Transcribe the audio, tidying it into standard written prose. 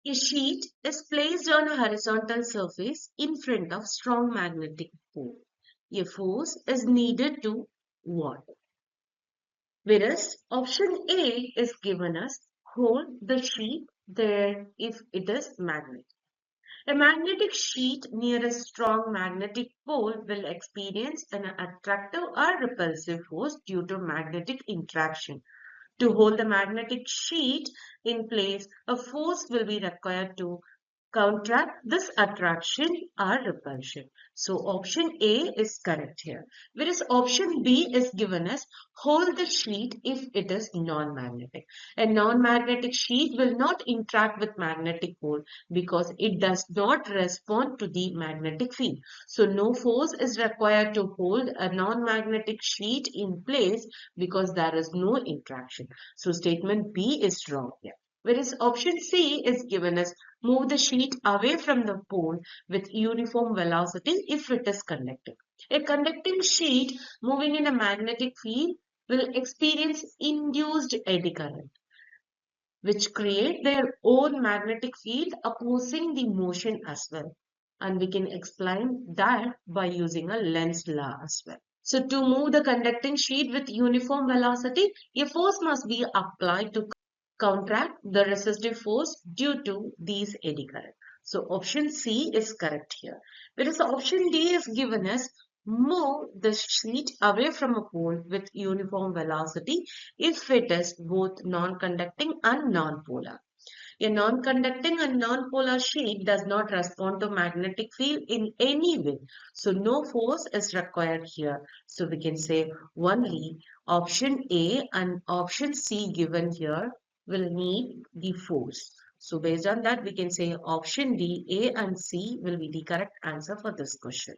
A sheet is placed on a horizontal surface in front of strong magnetic pole. A force is needed to what? Whereas option A is given us hold the sheet there if it is magnetic. A magnetic sheet near a strong magnetic pole will experience an attractive or repulsive force due to magnetic interaction. To hold the magnetic sheet in place, a force will be required to counteract this attraction or repulsion. So option A is correct here. Whereas option B is given as hold the sheet if it is non-magnetic. A non-magnetic sheet will not interact with magnetic pole because it does not respond to the magnetic field. So no force is required to hold a non-magnetic sheet in place because there is no interaction. So statement B is wrong here. Whereas option C is given as move the sheet away from the pole with uniform velocity if it is conducting. A conducting sheet moving in a magnetic field will experience induced eddy current, which create their own magnetic field opposing the motion as well. And we can explain that by using a Lenz's law as well. So to move the conducting sheet with uniform velocity, a force must be applied to counteract the resistive force due to these eddy current. So option C is correct here. Whereas option D is given as move the sheet away from a pole with uniform velocity if it is both non-conducting and non-polar. A non-conducting and non-polar sheet does not respond to magnetic field in any way. So no force is required here. So we can say only option A and option C given here will need the force. So based on that, we can say option D, A and C will be the correct answer for this question.